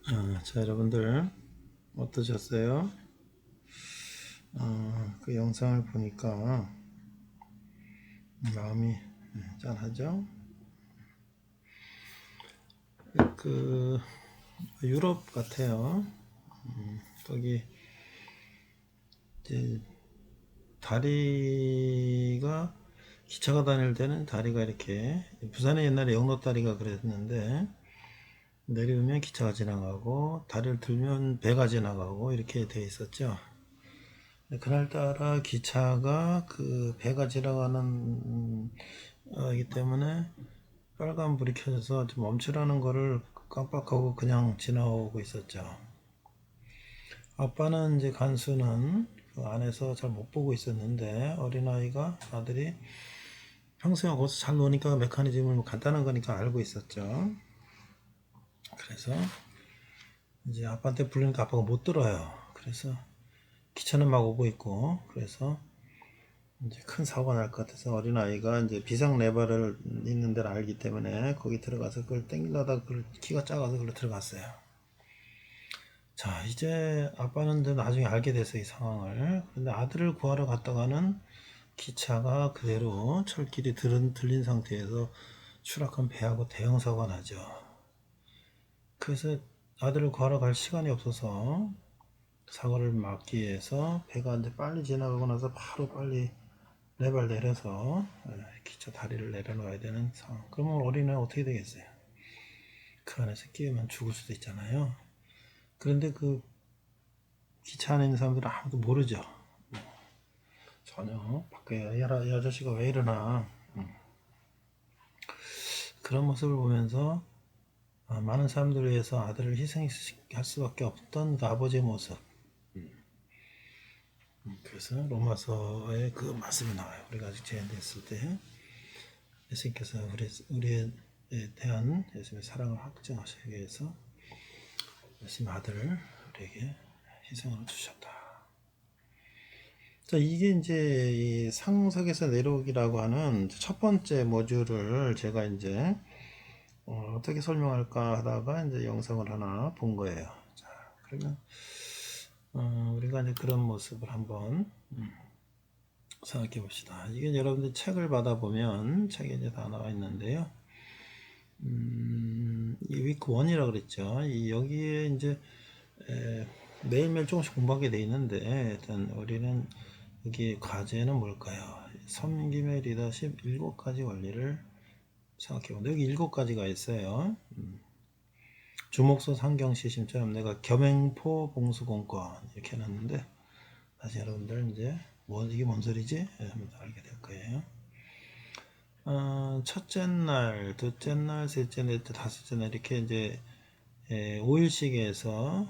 자, 여러분들 어떠셨어요? 그 영상을 보니까 마음이 짠하죠? 그 유럽 같아요. 거기 이제 다리가 기차가 다닐 때는 다리가 이렇게 부산에 옛날에 영도다리가 그랬는데 내려오면 기차가 지나가고 다리를 들면 배가 지나가고 이렇게 돼 있었죠. 그날따라 기차가 그 배가 지나가는 이기 때문에 빨간불이 켜져서 좀 멈추라는 거를 깜빡하고 그냥 지나오고 있었죠. 아빠는 이제 간수는 그 안에서 잘 못 보고 있었는데 어린아이가 아들이 평소에 거기서 잘 노니까 메커니즘을 간단한 거니까 알고 있었죠. 그래서 이제 아빠한테 부르니까 아빠가 못 들어요. 그래서 기차는 막 오고 있고 그래서 이제 큰 사고가 날 것 같아서 어린아이가 이제 비상 레버를 있는 데를 알기 때문에 거기 들어가서 그걸 땡기려다 그 키가 작아서 그걸로 들어갔어요. 자, 이제 아빠는 나중에 알게 됐어요, 이 상황을. 그런데 아들을 구하러 갔다가는 기차가 그대로 철길이 들린 상태에서 추락한 배하고 대형 사고가 나죠. 그래서 아들을 구하러 갈 시간이 없어서 사고를 막기 위해서 배가 이제 빨리 지나가고 나서 바로 빨리 레발 내려서 기차 다리를 내려놔야 되는 상황. 그러면 어린애는 어떻게 되겠어요? 그 안에서 끼우면 죽을 수도 있잖아요. 그런데 그 기차 안에 있는 사람들은 아무도 모르죠. 전혀 밖에 이 아저씨가 왜 이러나 그런 모습을 보면서 많은 사람들을 위해서 아들을 희생할 수밖에 없던 그 아버지의 모습. 그래서 로마서에 그 말씀이 나와요. 우리가 아직 제한됐을 때 예수님께서 우리에 대한 예수님의 사랑을 확증하시기 위해서 예수님 아들을 우리에게 희생으로 주셨다. 자, 이게 이제 이 상석에서 내려오기라고 하는 첫 번째 모듈을 제가 이제 어떻게 설명할까 하다가 이제 영상을 하나 본 거예요. 자, 그러면 우리가 이제 그런 모습을 한번 생각해 봅시다. 이게 여러분들 책을 받아보면 책에 이제 다 나와 있는데요. 이 위크 1이라고 그랬죠. 여기에 이제 매일매일 조금씩 공부하게 돼 있는데 일단 우리는 여기 과제는 뭘까요? 섬김의 리더십 7가지 원리를 생각해보면 여기 7가지가 있어요. 주목소 상경시심처럼 내가 겸행포 봉수공권 이렇게 해놨는데 다시 여러분들 이제 이게 뭔 소리지? 한번 알게 될 거예요. 첫째 날, 둘째 날, 셋째, 넷째, 다섯째 날 이렇게 이제 5일씩 해서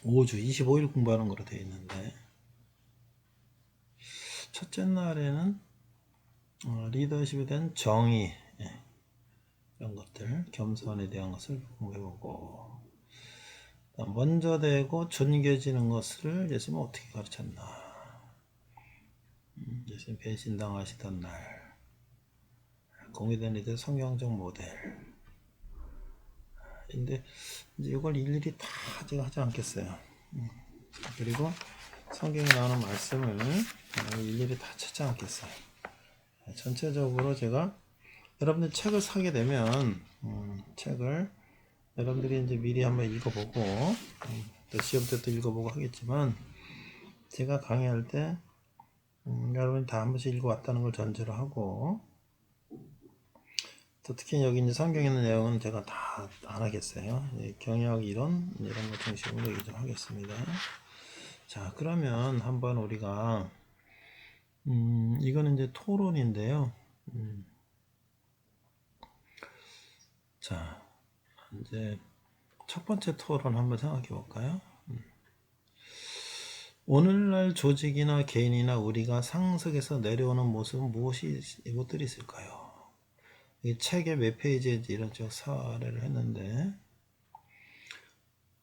5주 25일 공부하는 거로 되어 있는데 첫째 날에는 리더십에 대한 정의 이런 것들 겸손에 대한 것을 공부해보고 먼저 되고 존귀해지는 것을 예수님은 어떻게 가르쳤나. 예수님 배신당하시던 날 공유된 리더 성경적 모델인데 이제 이걸 일일이 다 제가 하지 않겠어요. 그리고 성경에 나오는 말씀을 일일이 다 찾지 않겠어요. 전체적으로 제가 여러분들 책을 사게 되면 책을 여러분들이 이제 미리 한번 읽어보고 또 시험 때 또 읽어보고 하겠지만 제가 강의할 때 여러분이 다 한 번씩 읽어왔다는 걸 전제로 하고 또 특히 여기 이제 성경에 있는 내용은 제가 다 안 하겠어요. 경영 이론 이런 것 중심으로 얘기 좀 하겠습니다. 자, 그러면 한번 우리가 이거는 이제 토론인데요. 자, 이제 첫 번째 토론 한번 생각해 볼까요? 오늘날 조직이나 개인이나 우리가 상석에서 내려오는 모습은 무엇들이 있을까요? 이 책의 몇 페이지에 이런 쪽 사례를 했는데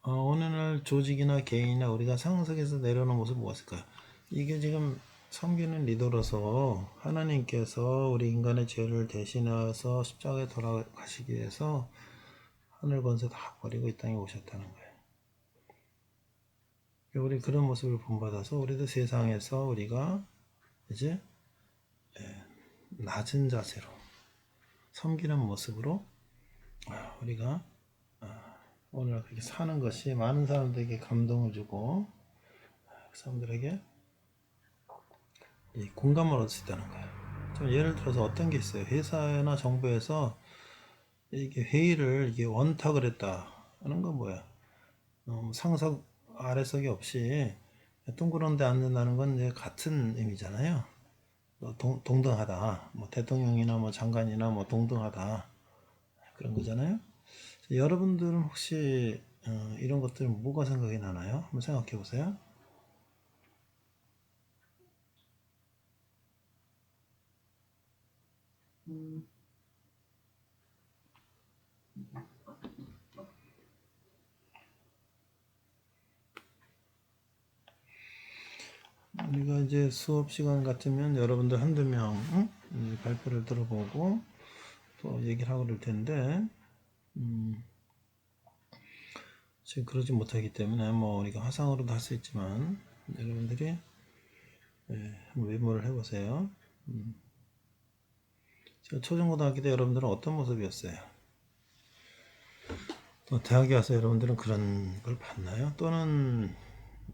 오늘날 조직이나 개인이나 우리가 상석에서 내려오는 모습은 무엇일까요? 이게 지금 섬기는 리더로서 하나님께서 우리 인간의 죄를 대신해서 십자가에 돌아가시기 위해서 하늘 권세 다 버리고 이 땅에 오셨다는 거예요. 우리 그런 모습을 본받아서 우리도 세상에서 우리가 이제 낮은 자세로 섬기는 모습으로 우리가 오늘 그렇게 사는 것이 많은 사람들에게 감동을 주고 그 사람들에게 공감을 얻을 수 있다는 거예요. 좀 예를 들어서 어떤 게 있어요. 회사나 정부에서 이게 회의를 이게 원탁을 했다 하는 건 뭐야? 상석 아래석이 없이 둥그런 데 앉는다는 건 이제 같은 의미잖아요. 동등하다. 뭐 대통령이나 뭐 장관이나 뭐 동등하다. 그런 거잖아요. 여러분들은 혹시 이런 것들 뭐가 생각이 나나요? 한번 생각해 보세요. 우리가 이제 수업 시간 같으면 여러분들 한두 명 발표를 들어보고 또 얘기를 하고 그럴 텐데 지금 그러지 못하기 때문에 뭐 우리가 화상으로도 할 수 있지만 여러분들이 한번 메모를 해보세요. 초중고등학교 때 여러분들은 어떤 모습이었어요? 또 대학에 와서 여러분들은 그런 걸 봤나요? 또는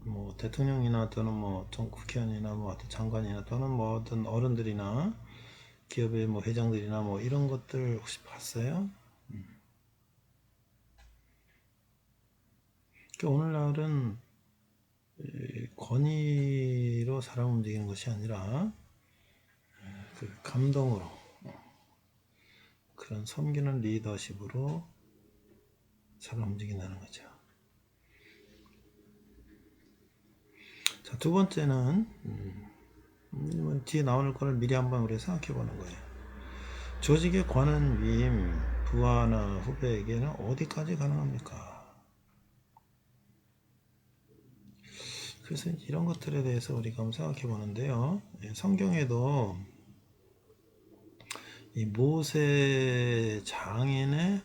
뭐 대통령이나 또는 뭐 국회의원이나 뭐 어떤 장관이나 또는 뭐 어떤 어른들이나 기업의 뭐 회장들이나 뭐 이런 것들 혹시 봤어요? 오늘날은 권위로 사람 움직이는 것이 아니라 그 감동으로 그런 섬기는 리더십으로 사람 움직인다는 거죠. 자, 두 번째는 뒤에 나올 거를 미리 한번 우리 생각해 보는 거예요. 조직의 권한 위임, 부하나 후배에게는 어디까지 가능합니까? 그래서 이런 것들에 대해서 우리가 한번 생각해 보는데요. 성경에도 이 모세 장인의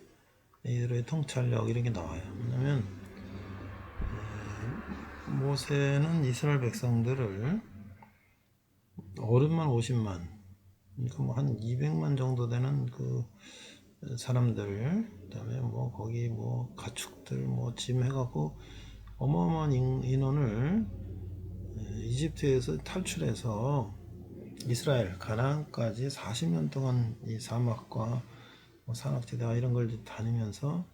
이들의 통찰력 이런 게 나와요. 왜냐면 모세는 이스라엘 백성들을 어른만 50만, 그러니까 뭐 한 200만 정도 되는 그 사람들, 그다음에 뭐 거기 뭐 가축들 뭐 짐 해갖고 어마어마한 인원을 이집트에서 탈출해서 이스라엘 가나안까지 40년 동안 이 사막과 뭐 산악지대와 이런 걸 다니면서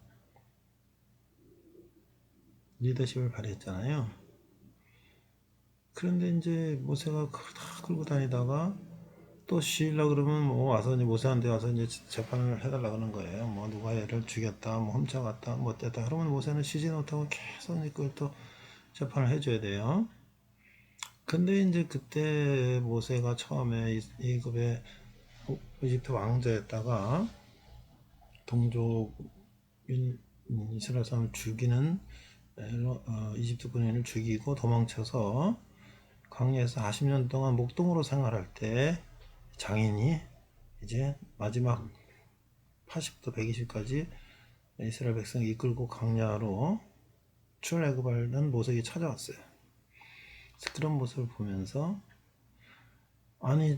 리더십을 발휘했잖아요. 그런데 이제 모세가 다 끌고 다니다가 또 쉬려고 그러면 뭐 와서 이제 모세한테 와서 이제 재판을 해달라 그러는 거예요. 뭐 누가 얘를 죽였다, 뭐 훔쳐갔다, 뭐 어땠다. 그러면 모세는 쉬지 못하고 계속 그걸 또 재판을 해줘야 돼요. 근데 이제 그때 모세가 처음에 이집의 이집트 왕자였다가 동족인 이스라엘 사람을 죽이는 이집트 군인을 죽이고 도망쳐서 광야에서 40년 동안 목동으로 생활할 때 장인이 이제 마지막 80부터 120까지 이스라엘 백성 이끌고 광야로 출애굽하는 모습이 찾아왔어요. 그래서 그런 모습을 보면서 아니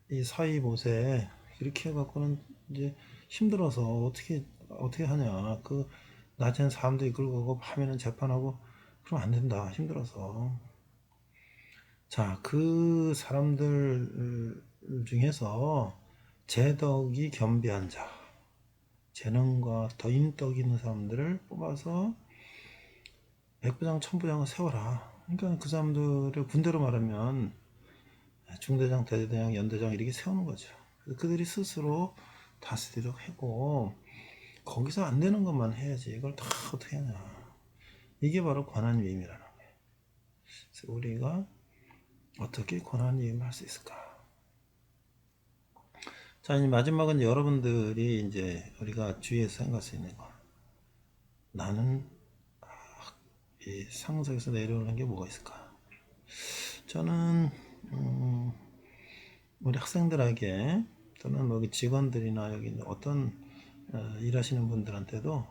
이 사이 모세 이렇게 해갖고는 이제 힘들어서 어떻게 하냐. 그 낮에는 사람도 이끌고 가고 밤에는 재판하고 그러면 안 된다. 힘들어서. 자, 그 사람들 중에서 재덕이 겸비한 자, 재능과 더 인덕 있는 사람들을 뽑아서 백부장, 천부장을 세워라. 그러니까 그 사람들을 군대로 말하면 중대장, 대대장, 연대장 이렇게 세우는 거죠. 그들이 스스로 다스리도록 하고 거기서 안 되는 것만 해야지 이걸 다 어떻게 하냐. 이게 바로 권한위임이라는 거예요. 그래서 우리가 어떻게 권한위임을 할 수 있을까? 자, 이제 마지막은 여러분들이 이제 우리가 주위에서 생각할 수 있는 거. 나는 이 상석에서 내려오는 게 뭐가 있을까? 저는 우리 학생들에게 또는 뭐 직원들이나 여기 어떤 일하시는 분들한테도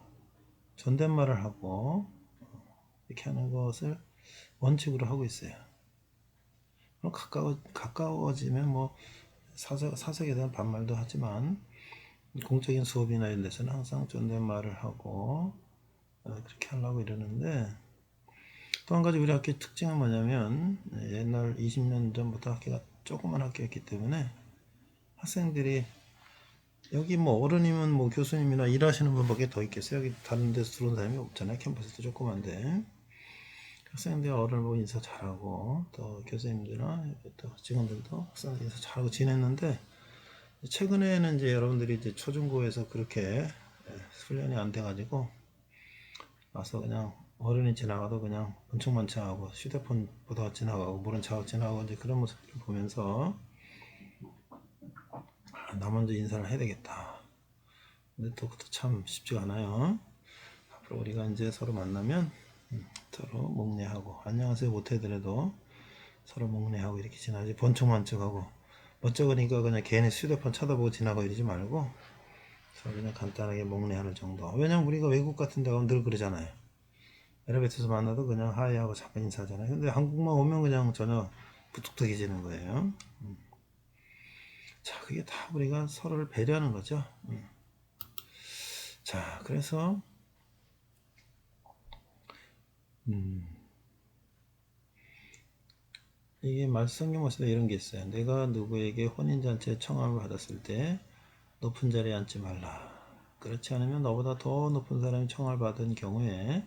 존댓말을 하고 이렇게 하는 것을 원칙으로 하고 있어요. 그럼 가까워지면 뭐 사석에 대한 반말도 하지만 공적인 수업이나 이런 데서는 항상 존댓말을 하고 그렇게 하려고 이러는데, 또 한 가지 우리 학교의 특징은 뭐냐면 옛날 20년 전부터 학교가 조그만 학교였기 때문에 학생들이 여기 뭐 어른이면 뭐 교수님이나 일하시는 분밖에 더 있겠어요. 여기 다른 데서 들어온 사람이 없잖아요. 캠퍼스도 조그만데 학생들이 어른을 보고 인사 잘하고 또 교수님들이나 또 직원들도 학생들 인사 잘하고 지냈는데, 최근에는 이제 여러분들이 이제 초중고에서 그렇게 훈련이 안 돼가지고 와서 그냥 어른이 지나가도 그냥 문충만충하고 휴대폰 보다가 지나가고 모른 척하고 지나가고 이제 그런 모습을 보면서 나 먼저 인사를 해야 되겠다. 근데 또 그것도 참 쉽지가 않아요. 앞으로 우리가 이제 서로 만나면 서로 목례하고 안녕하세요 못해더라도 서로 목례하고 이렇게 지나지, 번쩍만쩍하고 멋쩍으니까 그냥 괜히 휴대폰 쳐다보고 지나고 이러지 말고 서로 그냥 간단하게 목례하는 정도. 왜냐면 우리가 외국 같은 데 가면 늘 그러잖아요. 엘리베이터에서 만나도 그냥 하이하고 잠깐 인사하잖아요. 근데 한국만 오면 그냥 전혀 부뚝뚝해지는 거예요. 자, 그게 다 우리가 서로를 배려하는 거죠. 자, 그래서 이게 말씀의 모습에 이런 게 있어요. 내가 누구에게 혼인잔치에 청함을 받았을 때 높은 자리에 앉지 말라. 그렇지 않으면 너보다 더 높은 사람이 청함을 받은 경우에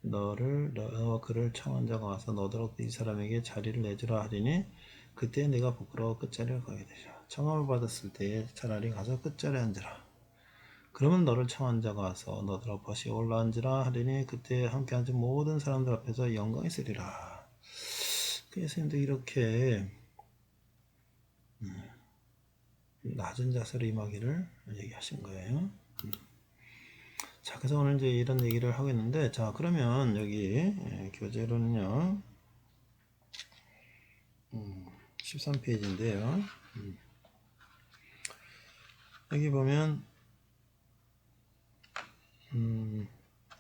너와 그를 청한 자가 와서 너더러 이 사람에게 자리를 내주라 하리니 그때 내가 부끄러워 끝자리를 가게 되리라. 청함을 받았을 때 차라리 가서 끝자리에 앉으라. 그러면 너를 청한 자가 와서 너더러 벗이 올라앉으라 하리니 그때 함께 앉은 모든 사람들 앞에서 영광이 있으리라. 그래서 이렇게 낮은 자세로 임하기를 얘기하신 거예요. 자, 그래서 오늘 이제 이런 얘기를 하고 있는데, 자, 그러면 여기 교재로는요 13페이지인데요 여기 보면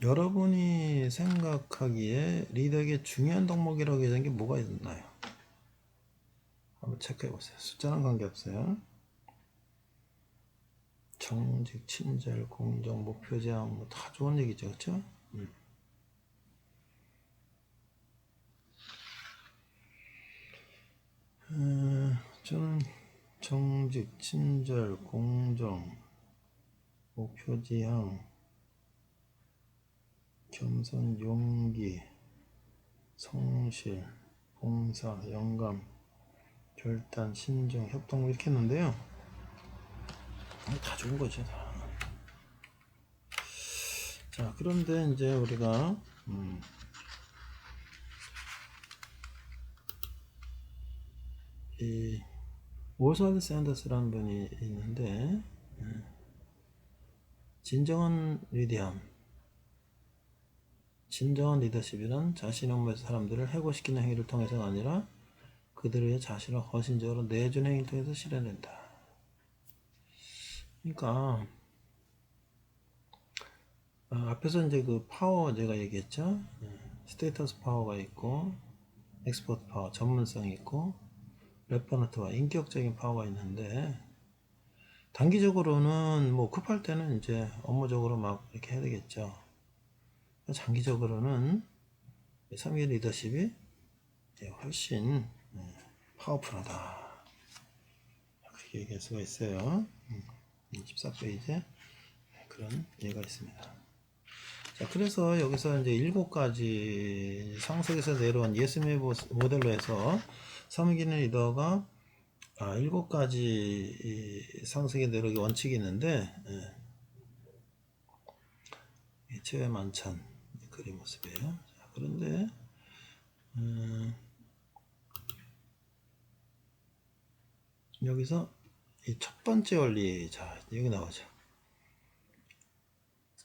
여러분이 생각하기에 리더에게 중요한 덕목이라고 얘기한 게 뭐가 있나요? 한번 체크해 보세요. 숫자는 관계없어요. 정직, 친절, 공정, 목표 제한 뭐 다 좋은 얘기죠, 그렇죠? 저는 정직, 친절, 공정, 목표 지향, 겸손, 용기, 성실, 봉사, 영감, 결단, 신중, 협동 이렇게 했는데요. 다 좋은 거죠. 자, 그런데 이제 우리가 이 오스왈드 샌더스라는 분이 있는데, 진정한 리더십이란 자신의 업무에서 사람들을 해고시키는 행위를 통해서가 아니라 그들의 자신을 헌신적으로 내주는 행위를 통해서 실현된다. 그러니까 앞에서 이제 그 파워 제가 얘기했죠. 스테이터스 파워가 있고 엑스퍼트 파워 전문성이 있고 레퍼넌트와 인격적인 파워가 있는데, 단기적으로는 뭐 급할 때는 이제 업무적으로 막 이렇게 해야 되겠죠. 장기적으로는 3기 리더십이 훨씬 파워풀하다. 그렇게 얘기할 수가 있어요. 14페이지에 그런 예가 있습니다. 자, 그래서 여기서 이제 7가지 상석에서 내려온 예스의 모델로 해서 3기는 리더가 7가지 상승에 내려오기 원칙이 있는데, 최후의 만찬 그림 모습이에요. 자, 그런데 여기서 이 첫 번째 원리, 자 여기 나오죠.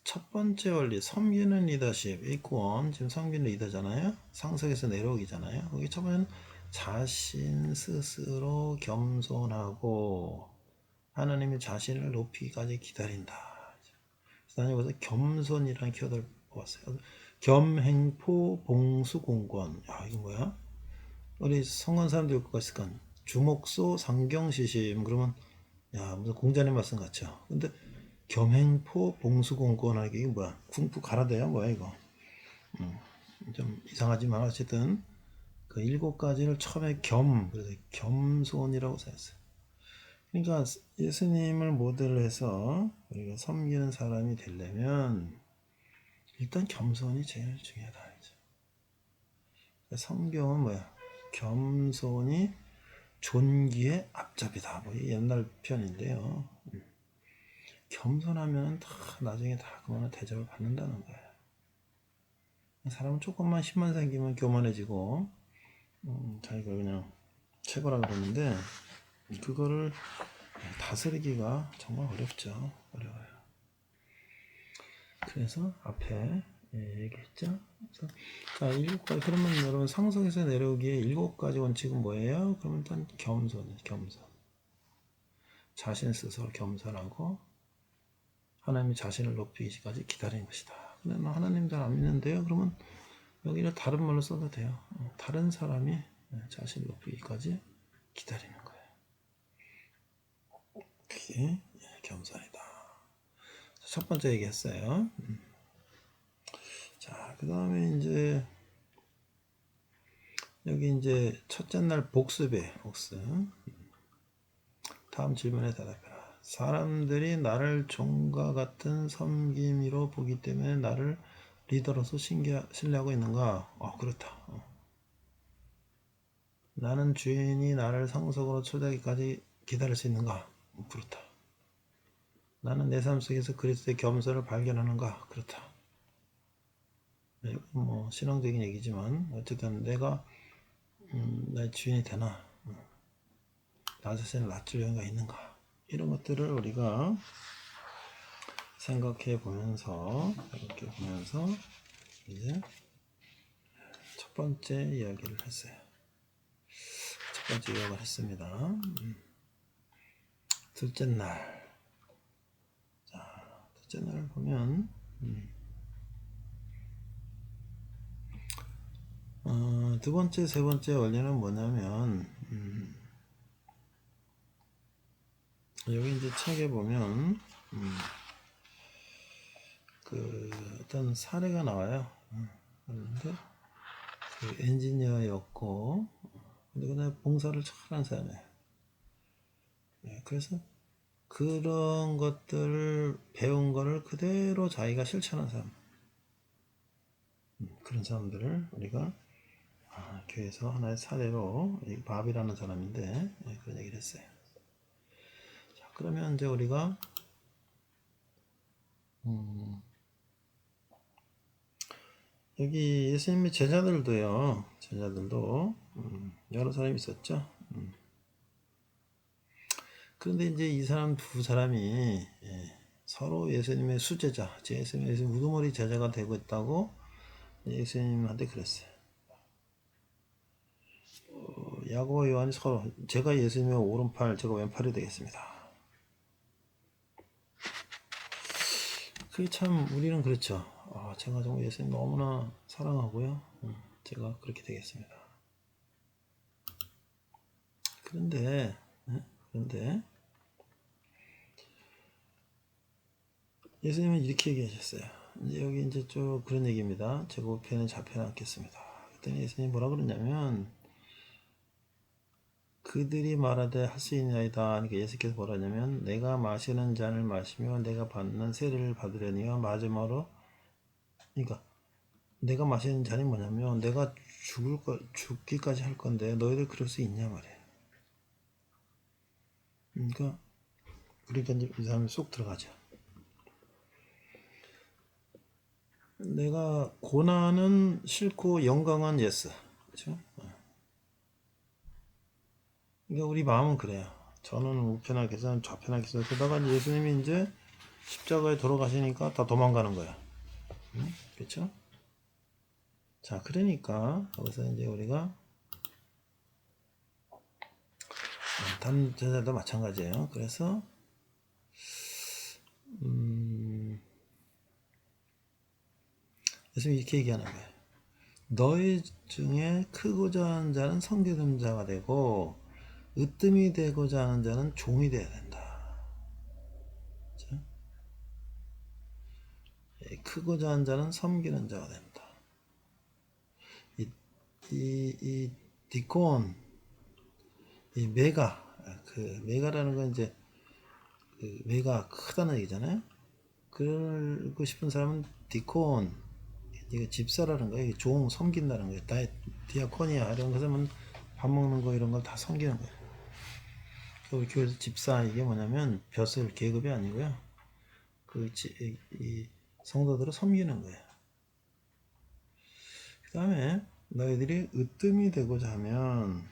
첫 번째 원리, 섬기는 리더십 이권, 지금 섬기는 리더잖아요. 상석에서 내려오기잖아요. 거기 첫 번째는 자신 스스로 겸손하고 하나님의 자신을 높이기까지 기다린다. 나는 여기서 겸손이라는 키워드를 뽑았어요. 겸행포 봉수공권. 야, 이거 뭐야? 우리 성관 사람들 읽을 거 있을까? 주목소 상경시심. 그러면 야, 무슨 공자님 말씀 같죠? 근데 겸행포 봉수공권 하는 게 이게 뭐야? 궁fu 가라데야 뭐야 이거? 좀 이상하지만 어쨌든 그 7가지를 처음에 그래서 겸손이라고 say었어요. 그러니까 예수님을 모델로 해서 우리가 섬기는 사람이 되려면 일단 겸손이 제일 중요하다. 성경은 뭐야? 겸손이 존귀의 앞잡이다. 뭐 옛날 편인데요. 겸손하면 다 나중에 다 그만한 대접을 받는다는 거예요. 사람은 조금만 힘만 생기면 교만해지고 자기가 그냥 최고라 그러는데 그거를 다스리기가 정말 어렵죠. 어려워요. 그래서 앞에 얘기했죠. 그래서 자, 7가지. 그러면 여러분 상속에서 내려오기에 7가지 원칙은 뭐예요? 그러면 일단 겸손. 자신 스스로 겸손하고 하나님이 자신을 높이기까지 기다리는 것이다. 근데 하나님 잘 안 믿는데요? 그러면 여기를 다른 말로 써도 돼요. 다른 사람이 자신을 높이기까지 기다리는 거예요. 그게 겸손이다. 첫 번째 얘기했어요. 자, 그 다음에 이제 여기 이제 첫째 날 복습. 다음 질문에 대답해라. 사람들이 나를 종과 같은 섬김이로 보기 때문에 나를 리더로서 신뢰하고 있는가? 그렇다. 나는 주인이 나를 상속으로 초대하기까지 기다릴 수 있는가? 그렇다. 나는 내 삶 속에서 그리스도의 겸손을 발견하는가? 그렇다. 뭐 신앙적인 얘기지만 어쨌든 내가 나의 주인이 되나? 나 자신을 낮출 여유가 있는가? 이런 것들을 우리가 생각해 보면서 이제 첫 번째 이야기를 했어요. 첫 번째 이야기를 했습니다. 둘째 날. 자, 둘째 날 보면 두 번째, 세 번째 원리는 뭐냐면 여기 이제 책에 보면 그 어떤 사례가 나와요. 그런데 그 엔지니어였고 근데 그다음에 봉사를 잘하는 사람이에요. 그래서 그런 것들을 배운 거를 그대로 자기가 실천한 사람, 그런 사람들을 우리가 교회에서 하나의 사례로 밥이라는 사람인데 그런 얘기를 했어요. 자, 그러면 이제 우리가 여기 예수님의 제자들도 여러 사람이 있었죠. 그런데 이제 이 사람 두 사람이 서로 예수님의 수제자, 예수님의 우두머리 제자가 되고 있다고 예수님한테 그랬어요. 야고보 요한이 서로 제가 예수님의 오른팔, 제가 왼팔이 되겠습니다. 그게 참 우리는 그렇죠. 제가 정말 예수님 너무나 사랑하고요. 제가 그렇게 되겠습니다. 그런데 예수님은 이렇게 얘기하셨어요. 이제 여기 이제 쭉 그런 얘기입니다. 제곱편에 잡혀놨겠습니다. 그랬더니 예수님이 뭐라 그러냐면 그들이 말하되 할 수 있나이다. 그러니까 예수께서 뭐라 하냐면 내가 마시는 잔을 마시며 내가 받는 세례를 받으려니와 마지막으로 그러니까 내가 마시는 잔이 뭐냐면 내가 죽기까지 할 건데 너희들 그럴 수 있냐 말이에요. 그러니까 이제 이 사람이 쏙 들어가죠. 내가 고난은 싫고 영광은 예스. 그렇죠? 그러니까 우리 마음은 그래요. 저는 우편하게 해서 좌편하게 해서 그러다가 예수님이 이제 십자가에 돌아가시니까 다 도망가는 거야. 그렇죠? 자, 그러니까 여기서 이제 우리가 다른 제자도 마찬가지예요. 그래서 그래서 이렇게 얘기하는 거예요. 너희 중에 크고자 하는 자는 성기름자가 되고 으뜸이 되고자 하는 자는 종이 되어야 된다. 그렇죠? 크고자 하는 자는 섬기는 자가 된다. 이 디콘, 이 메가, 그 메가라는 건 이제 그 메가 크다는 얘기잖아요. 그러고 싶은 사람은 디콘, 이게 집사라는 거예요. 종 섬긴다는 거예요. 디아코니아 이런 것은 밥 먹는 거 이런 걸 다 섬기는 거예요. 우리 교회에서 집사 이게 뭐냐면 벼슬 계급이 아니고요. 이 성도들을 섬기는 거예요. 그 다음에 너희들이 으뜸이 되고자 하면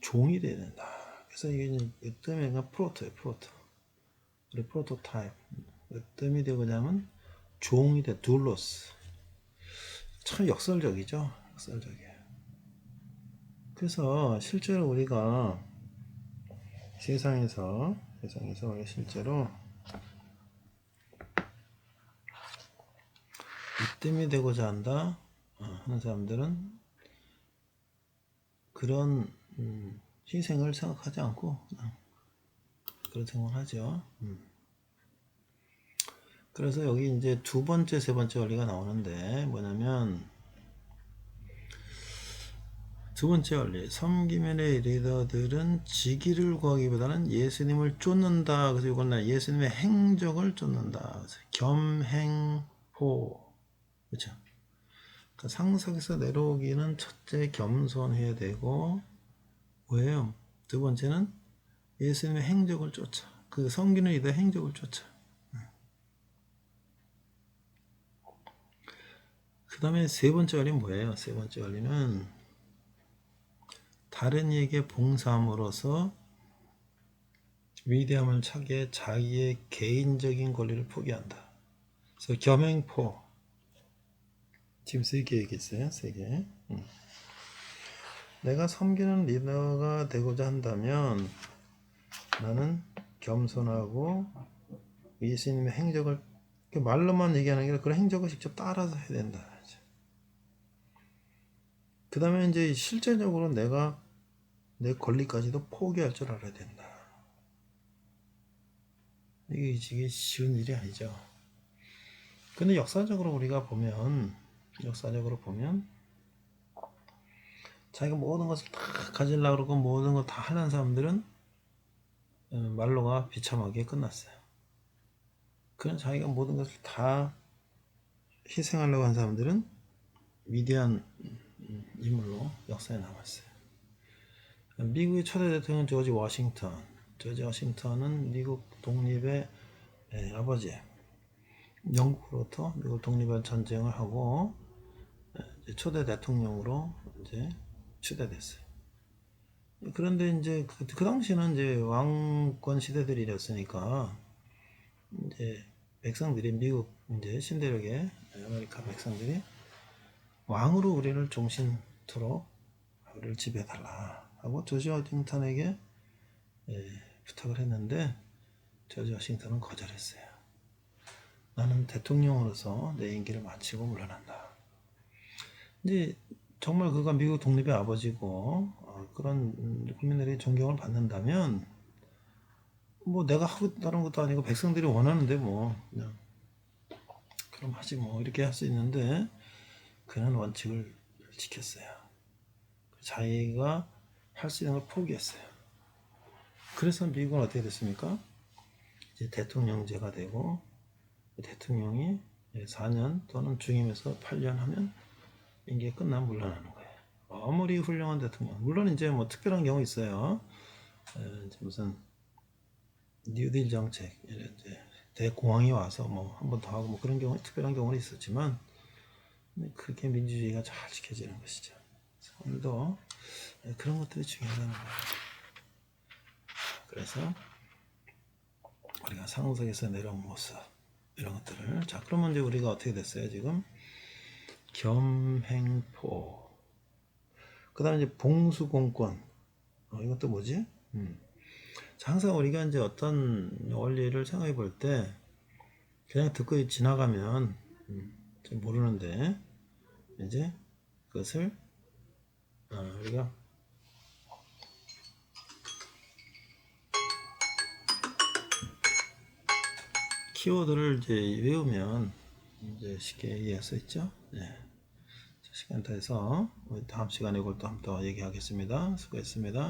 종이 돼야 된다. 그래서 이게 으뜸이가 프로토예요. 우리 프로토타입. 으뜸이 되고자 하면 종이 돼. 둘로스. 참 역설적이죠. 역설적이에요. 그래서 실제로 우리가 세상에서 우리가 실제로 으뜸이 되고자 한다 하는 사람들은 그런 희생을 생각하지 않고 그런 생각을 하죠. 그래서 여기 이제 두 번째, 세 번째 원리가 나오는데 뭐냐면 두 번째 원리, 섬김의 리더들은 직위를 구하기보다는 예수님을 쫓는다. 그래서 이건 예수님의 행적을 쫓는다. 그래서 겸행포, 그렇죠? 그러니까 상석에서 내려오기는 첫째 겸손해야 되고, 뭐예요? 두 번째는 예수님의 행적을 쫓아. 그 섬기는 리더의 행적을 쫓아. 그 다음에 세 번째 원리는 뭐예요? 세 번째 원리는 다른 이에게 봉사함으로써 위대함을 찾기에 자기의 개인적인 권리를 포기한다. 그래서 겸행포. 지금 세 개 얘기했어요. 세 개. 내가 섬기는 리더가 되고자 한다면 나는 겸손하고 예수님의 행적을 말로만 얘기하는 게 아니라 그런 행적을 직접 따라서 해야 된다. 그 다음에 이제 실제적으로 내가 내 권리까지도 포기할 줄 알아야 된다. 이게 쉬운 일이 아니죠. 근데 역사적으로 보면 자기가 모든 것을 다 가지려고 그러고 모든 걸 다 하는 사람들은 말로가 비참하게 끝났어요. 그런 자기가 모든 것을 다 희생하려고 한 사람들은 위대한 인물로 역사에 남았어요. 미국의 초대 대통령 조지 워싱턴은 미국 독립의 아버지예요. 영국으로부터 미국 독립한 전쟁을 하고 이제 초대 대통령으로 이제 추대됐어요. 그런데 이제 그 당시는 이제 왕권 시대들이었으니까 이제 백성들이 미국 이제 신대륙의 아메리카 백성들이 왕으로 우리를 종신토록 우리를 지배해달라 하고 조지 워싱턴에게 부탁을 했는데 조지 워싱턴은 거절했어요. 나는 대통령으로서 내 임기를 마치고 물러난다. 이제 정말 그가 미국 독립의 아버지고 그런 국민들의 존경을 받는다면 뭐 내가 하고 다른 것도 아니고 백성들이 원하는데 뭐 그냥 그럼 하지 뭐 이렇게 할 수 있는데 그는 원칙을 지켰어요. 자기가 할 수 있는 걸 포기했어요. 그래서 미국은 어떻게 됐습니까? 이제 대통령제가 되고 대통령이 4년 또는 중임에서 8년 하면 임기가 끝나면 물러나는 거예요. 아무리 훌륭한 대통령, 물론 이제 뭐 특별한 경우 있어요. 이제 무슨 뉴딜 정책, 이제 대공황이 와서 뭐 한 번 더 하고 뭐 그런 경우 특별한 경우는 있었지만 그게 민주주의가 잘 지켜지는 것이죠. 오늘도 그런 것들이 중요하다는 거예요. 그래서 우리가 상석에서 내려온 모습 이런 것들을 그러면 이제 우리가 어떻게 됐어요 지금? 겸행포. 그 다음에 이제 봉수공권. 이것도 뭐지? 항상 우리가 이제 어떤 원리를 생각해 볼 때 그냥 듣고 지나가면 잘 모르는데 이제 그것을 우리가 키워드를 이제 외우면 이제 쉽게 이해할 수 있죠. 네. 시간 다 해서 다음 시간에 이걸 또 한 번 더 얘기하겠습니다. 수고했습니다.